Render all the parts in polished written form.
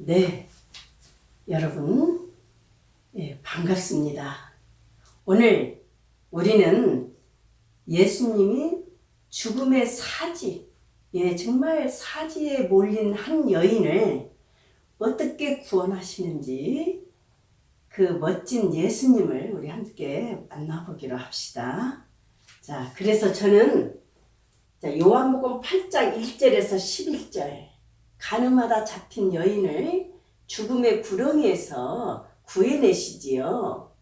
네, 여러분, 반갑습니다. 오늘 우리는 예수님이 죽음의 사지, 정말 사지에 몰린 한 여인을 어떻게 구원하시는지 그 멋진 예수님을 우리 함께 만나보기로 합시다. 자, 그래서 저는 요한복음 8장 1절에서 11절 가늠하다 잡힌 여인을 죽음의 구렁이에서 구해내시지요.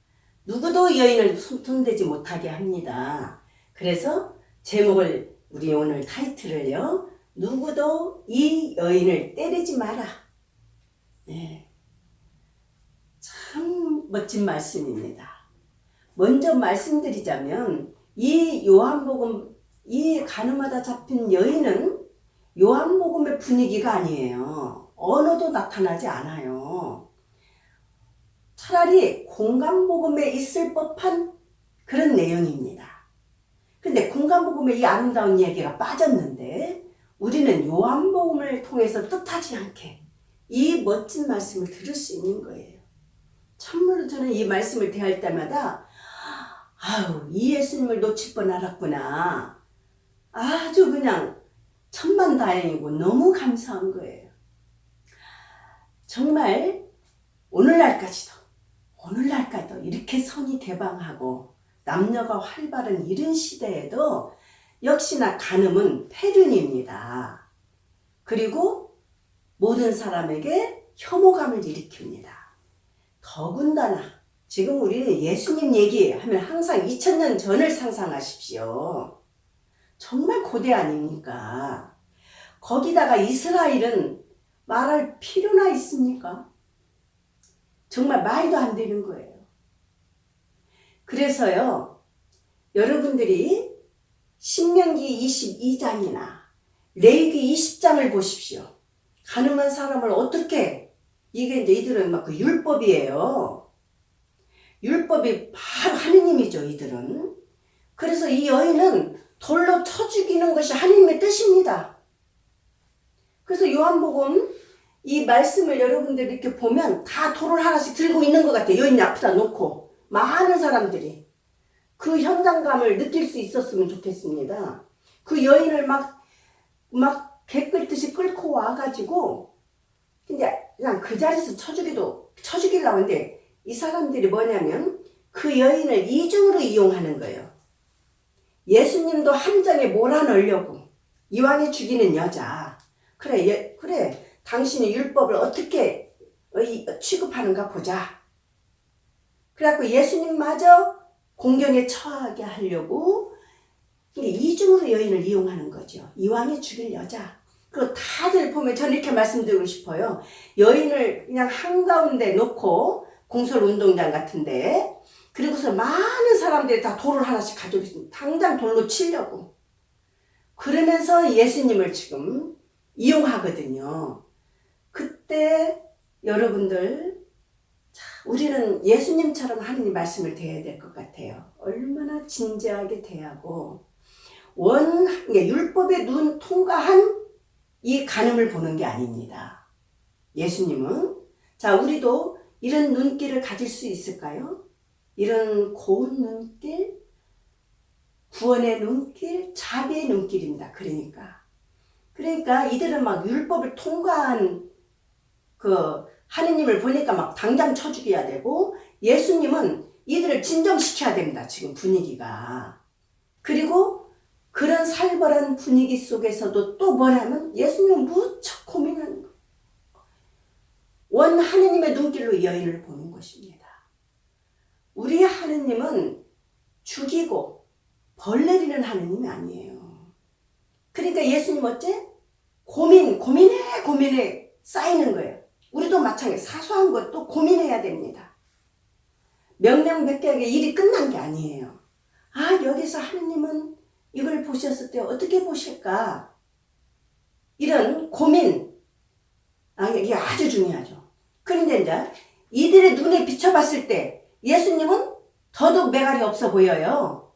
누구도 여인을 손대지 못하게 합니다. 그래서 제목을 우리 오늘 타이틀을요. 누구도 이 여인을 때리지 마라. 네. 참 멋진 말씀입니다. 먼저 말씀드리자면 이 요한복음 이 가늠하다 잡힌 여인은 요한복음의 분위기가 아니에요. 언어도 나타나지 않아요. 차라리 공간복음에 있을 법한 그런 내용입니다. 근데 공간복음에 이 아름다운 이야기가 빠졌는데 우리는 요한복음을 통해서 뜻하지 않게 이 멋진 말씀을 들을 수 있는 거예요. 참으로 저는 이 말씀을 대할 때마다 이 예수님을 놓칠 뻔 알았구나. 아주 그냥 천만다행이고 너무 감사한 거예요. 정말 오늘날까지도 이렇게 선이 개방하고 남녀가 활발한 이런 시대에도 역시나 간음은 폐륜입니다. 그리고 모든 사람에게 혐오감을 일으킵니다. 더군다나 지금 우리는 예수님 얘기하면 항상 2000년 전을 상상하십시오. 정말 고대 아닙니까? 거기다가 이스라엘은 말할 필요나 있습니까? 정말 말도 안 되는 거예요. 그래서요, 여러분들이 신명기 22장이나 레위기 20장을 보십시오. 간음한 사람을 어떻게, 이게 이제 이들은 막 그 율법이에요. 율법이 바로 하느님이죠, 이들은. 그래서 이 여인은 돌로 쳐 죽이는 것이 하나님의 뜻입니다. 그래서 요한복음 이 말씀을 여러분들 이렇게 보면 다 돌을 하나씩 들고 있는 것 같아요. 여인이 앞에다 놓고 많은 사람들이 그 현장감을 느낄 수 있었으면 좋겠습니다. 그 여인을 막 개 끌듯이 끌고 와가지고 그냥 그 자리에서 쳐죽이려고 하는데 이 사람들이 뭐냐면 그 여인을 이중으로 이용하는 거예요. 예수님도 함정에 몰아넣으려고 이왕에 죽이는 여자 그래 당신이 율법을 어떻게 취급하는가 보자. 그래갖고 예수님마저 공경에 처하게 하려고 이중으로 여인을 이용하는 거죠. 이왕에 죽일 여자. 그리고 다들 보면 저는 이렇게 말씀드리고 싶어요. 여인을 그냥 한가운데 놓고 공설운동장 같은데 그리고서 많은 사람들이 다 돌을 하나씩 가지고 있습니다. 당장 돌로 치려고. 그러면서 예수님을 지금 이용하거든요. 그때 여러분들 우리는 예수님처럼 하느님 말씀을 대해야 될 것 같아요. 얼마나 진지하게 대하고 율법의 눈 통과한 이 간음을 보는 게 아닙니다. 예수님은 우리도 이런 눈길을 가질 수 있을까요? 이런 고운 눈길, 구원의 눈길, 자비의 눈길입니다. 그러니까 이들은 막 율법을 통과한 그 하느님을 보니까 막 당장 쳐 죽여야 되고 예수님은 이들을 진정시켜야 됩니다. 지금 분위기가. 그리고 그런 살벌한 분위기 속에서도 또 뭐냐면 예수님은 무척 고민하는 거예요. 원 하느님의 눈길로 이 여인을 보는 것입니다. 우리 하느님은 죽이고 벌 내리는 하느님이 아니에요. 그러니까 예수님 어째? 고민해 쌓이는 거예요. 우리도 마찬가지 사소한 것도 고민해야 됩니다. 명명백백하게 일이 끝난 게 아니에요. 여기서 하느님은 이걸 보셨을 때 어떻게 보실까? 이런 고민, 이게 아주 중요하죠. 그런데 이제 이들의 눈에 비춰봤을 때 예수님은 더더욱 매갈이 없어 보여요.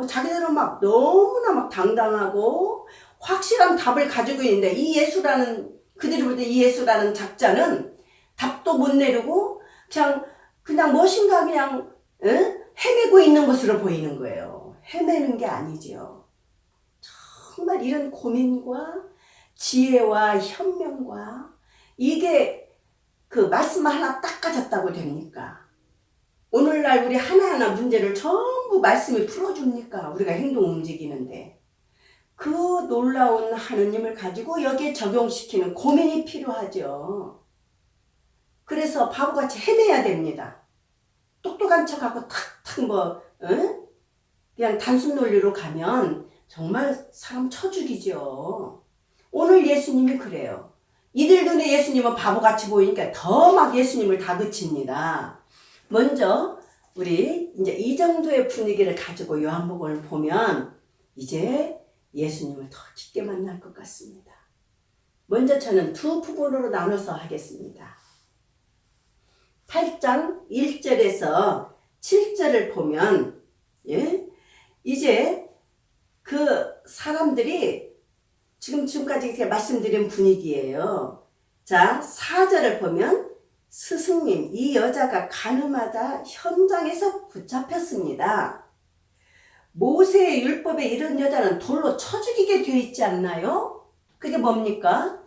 자기들은 막 너무나 막 당당하고 확실한 답을 가지고 있는데 그들이 볼 때 이 예수라는 작자는 답도 못 내리고 그냥 무엇인가 그냥 헤매고 있는 것으로 보이는 거예요. 헤매는 게 아니지요. 정말 이런 고민과 지혜와 현명과 이게 그 말씀 하나 딱 가졌다고 됩니까? 오늘날 우리 하나하나 문제를 전부 말씀이 풀어줍니까? 우리가 행동 움직이는데 그 놀라운 하느님을 가지고 여기에 적용시키는 고민이 필요하죠. 그래서 바보같이 헤매야 됩니다. 똑똑한 척하고 탁탁 그냥 단순 논리로 가면 정말 사람 쳐 죽이죠. 오늘 예수님이 그래요. 이들 눈에 예수님은 바보같이 보이니까 더 막 예수님을 다그칩니다. 먼저 우리 이제 이 정도의 분위기를 가지고 요한복음을 보면 이제 예수님을 더 깊게 만날 것 같습니다. 먼저 저는 두 부분으로 나눠서 하겠습니다. 8장 1절에서 7절을 보면 이제 그 사람들이 지금까지 이렇게 말씀드린 분위기예요. 자, 4절을 보면 스승님, 이 여자가 가늠하다 현장에서 붙잡혔습니다. 모세의 율법에 이런 여자는 돌로 쳐 죽이게 되어 있지 않나요? 그게 뭡니까?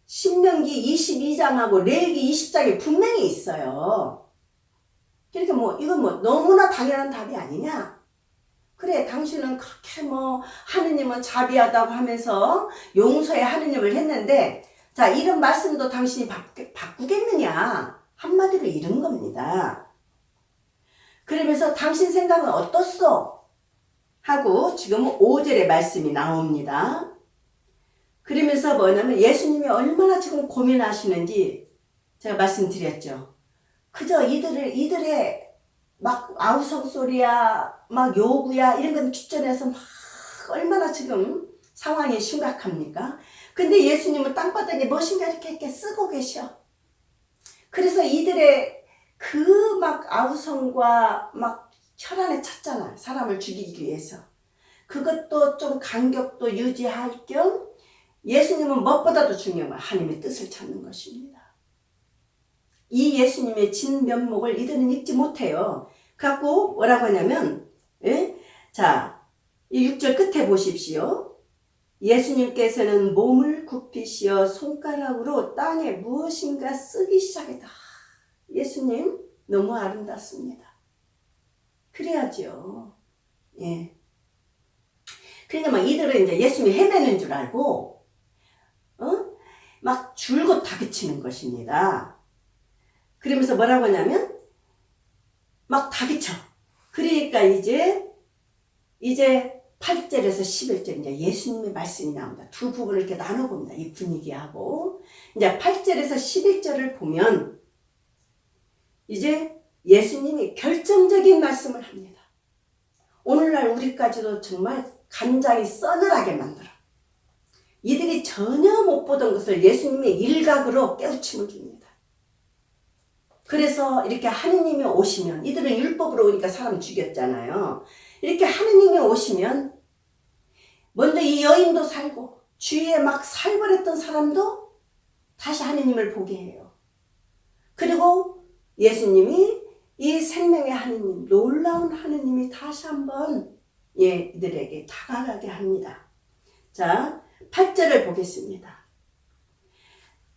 신명기 22장하고 레위기 20장에 분명히 있어요. 그러니까 이건 너무나 당연한 답이 아니냐? 그래, 당신은 그렇게 하느님은 자비하다고 하면서 용서의 하느님을 했는데, 자, 이런 말씀도 당신이 바꾸겠느냐? 한마디로 이런 겁니다. 그러면서 당신 생각은 어떻소? 하고 지금 5절의 말씀이 나옵니다. 그러면서 뭐냐면 예수님이 얼마나 지금 고민하시는지 제가 말씀드렸죠. 그저 이들의 막 아우성 소리야, 막 요구야, 이런 건 뒷전에서 막 얼마나 지금 상황이 심각합니까? 근데 예수님은 땅바닥에 무엇인가 이렇게 쓰고 계셔. 그래서 이들의 그 막 아우성과 막 혈안에 찼잖아. 사람을 죽이기 위해서. 그것도 좀 간격도 유지할 겸 예수님은 무엇보다도 중요한 건 하나님의 뜻을 찾는 것입니다. 이 예수님의 진면목을 이들은 읽지 못해요. 갖고 뭐라고 하냐면 자, 이 6절 끝에 보십시오. 예수님께서는 몸을 굽히시어 손가락으로 땅에 무엇인가 쓰기 시작했다. 예수님 너무 아름답습니다. 그래야죠. 예. 그러니까 막 이들은 이제 예수님이 헤매는 줄 알고 막 줄곧 다그치는 것입니다. 그러면서 뭐라고 하냐면 막 다그쳐. 그러니까 이제 8절에서 11절 이제 예수님의 말씀이 나옵니다. 두 부분을 이렇게 나눠봅니다. 이 분위기하고 이제 8절에서 11절을 보면 이제 예수님이 결정적인 말씀을 합니다. 오늘날 우리까지도 정말 간장이 서늘하게 만들어. 이들이 전혀 못 보던 것을 예수님의 일각으로 깨우침을 줍니다. 그래서 이렇게 하느님이 오시면, 이들은 율법으로 오니까 사람 죽였잖아요. 이렇게 하느님이 오시면 먼저 이 여인도 살고 주위에 막 살벌했던 사람도 다시 하느님을 보게 해요. 그리고 예수님이 이 생명의 하느님, 놀라운 하느님이 다시 한번 이들에게 다가가게 합니다. 자, 8절을 보겠습니다.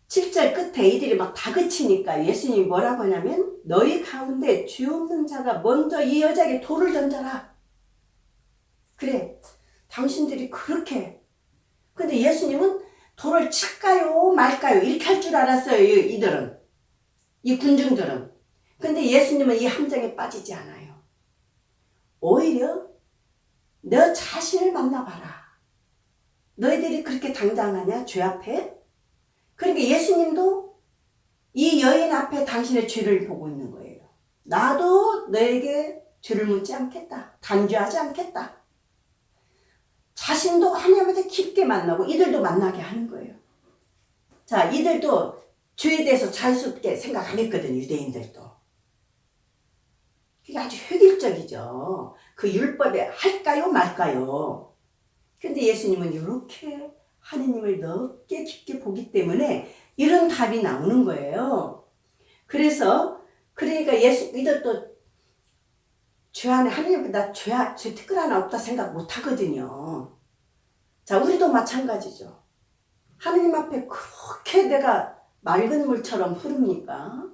7절 끝에 이들이 막 다그치니까 예수님이 뭐라고 하냐면 너희 가운데 죄 없는 자가 먼저 이 여자에게 돌을 던져라. 그래, 당신들이 그렇게. 근데 예수님은 돌을 칠까요 말까요 이렇게 할 줄 알았어요. 이들은, 이 군중들은. 근데 예수님은 이 함정에 빠지지 않아요. 오히려 너 자신을 만나봐라. 너희들이 그렇게 당당하냐 죄 앞에? 그러니까 예수님도 이 여인 앞에 당신의 죄를 보고 있는 거예요. 나도 너에게 죄를 묻지 않겠다. 단죄하지 않겠다. 자신도 하나님한테 깊게 만나고 이들도 만나게 하는 거예요. 자, 이들도 죄에 대해서 자유스럽게 생각 안 했거든, 유대인들도. 그게 아주 획일적이죠. 그 율법에 할까요 말까요. 근데 예수님은 이렇게 하느님을 넓게 깊게 보기 때문에 이런 답이 나오는 거예요. 그래서 그러니까 예수 믿어도 죄 안에 하나님 나죄 티끌 하나 없다 생각 못 하거든요. 자, 우리도 마찬가지죠. 하느님 앞에 그렇게 내가 맑은 물처럼 흐릅니까?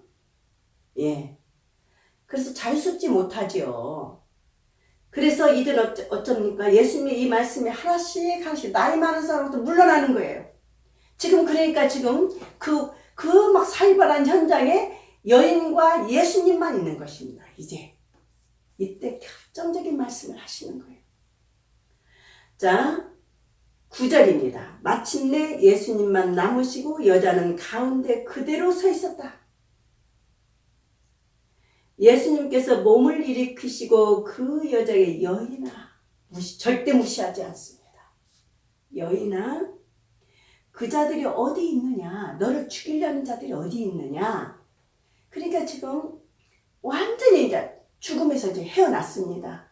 예. 그래서 잘 숨지 못하지요. 그래서 이들 어쩝니까? 예수님의 이 말씀이 하나씩 하나씩 나이 많은 사람부터 물러나는 거예요. 지금 그러니까 지금 그 막 살벌한 현장에 여인과 예수님만 있는 것입니다. 이때 결정적인 말씀을 하시는 거예요. 자, 9절입니다. 마침내 예수님만 남으시고 여자는 가운데 그대로 서 있었다. 예수님께서 몸을 일으키시고 그 여자에게 여인아, 절대 무시하지 않습니다. 여인아, 그 자들이 어디 있느냐? 너를 죽이려는 자들이 어디 있느냐? 그러니까 지금 완전히 이제 죽음에서 이제 헤어났습니다.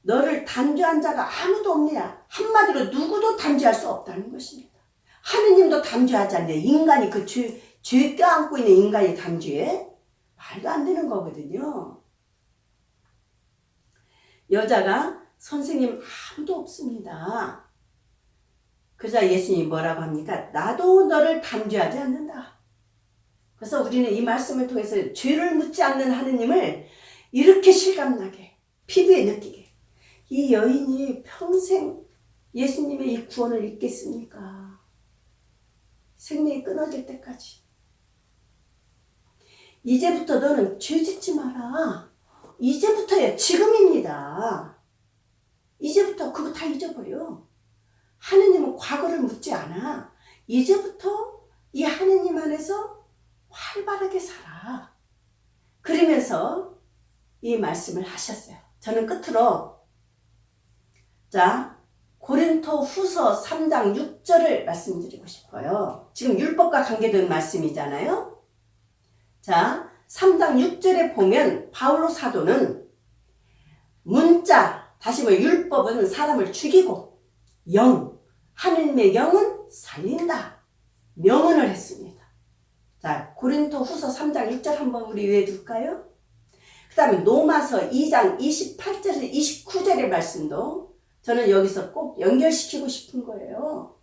너를 단죄한 자가 아무도 없느냐? 한마디로 누구도 단죄할 수 없다는 것입니다. 하느님도 단죄하지 않는데 인간이 그 죄 껴안고 있는 인간이 단죄해? 말도 안 되는 거거든요. 여자가 선생님 아무도 없습니다. 그러자 예수님이 뭐라고 합니까? 나도 너를 단죄하지 않는다. 그래서 우리는 이 말씀을 통해서 죄를 묻지 않는 하느님을 이렇게 실감나게 피부에 느끼게 이 여인이 평생 예수님의 이 구원을 잊겠습니까? 생명이 끊어질 때까지. 이제부터 너는 죄 짓지 마라. 이제부터야. 지금입니다. 이제부터 그거 다 잊어버려. 하느님은 과거를 묻지 않아. 이제부터 이 하느님 안에서 활발하게 살아. 그러면서 이 말씀을 하셨어요. 저는 끝으로 자, 고린토 후서 3장 6절을 말씀드리고 싶어요. 지금 율법과 관계된 말씀이잖아요. 자, 3장 6절에 보면 바울로 사도는 문자, 다시 율법은 사람을 죽이고 하느님의 영은 살린다. 명언을 했습니다. 자, 고린토 후서 3장 6절 한번 우리 외워둘까요? 그 다음에 로마서 2장 28절에서 29절의 말씀도 저는 여기서 꼭 연결시키고 싶은 거예요.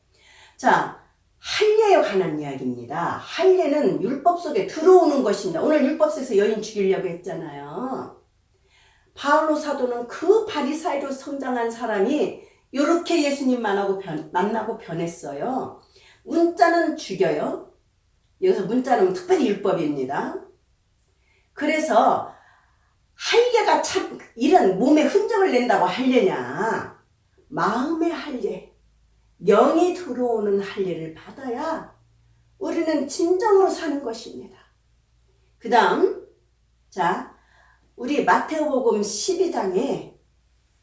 자, 할례에 관한 이야기입니다. 할례는 율법 속에 들어오는 것입니다. 오늘 율법 속에서 여인 죽이려고 했잖아요. 바울로 사도는 그 바리사이로 성장한 사람이 이렇게 예수님 만나고 변했어요. 문자는 죽여요. 여기서 문자는 특별히 율법입니다. 그래서 할례가 참 이런 몸에 흔적을 낸다고 할례냐? 마음의 할례, 영이 들어오는 할례를 받아야 우리는 진정으로 사는 것입니다. 그 다음 자, 우리 마태복음 12장에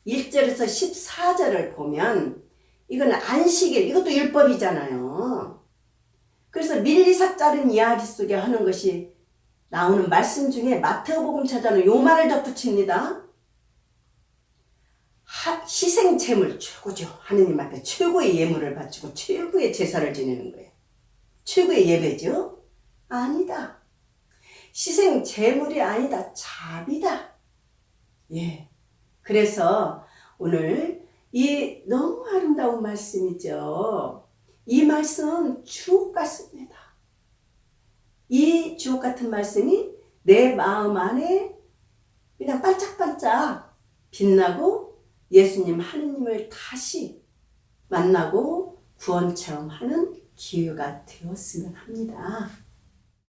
1절에서 14절을 보면 이건 안식일, 이것도 율법이잖아요. 그래서 밀리삭 자른 이야기 속에 하는 것이 나오는 말씀 중에 마태복음 저자는 요 말을 덧붙입니다. 희생 제물 최고죠. 하느님 앞에 최고의 예물을 바치고 최고의 제사를 지내는 거예요. 최고의 예배죠? 아니다. 희생 제물이 아니다. 자비다. 예. 그래서 오늘 이 너무 아름다운 말씀이죠. 이 말씀은 주옥 같습니다. 이 주옥 같은 말씀이 내 마음 안에 그냥 반짝반짝 빛나고 예수님 하느님을 다시 만나고 구원 체험하는 기회가 되었으면 합니다.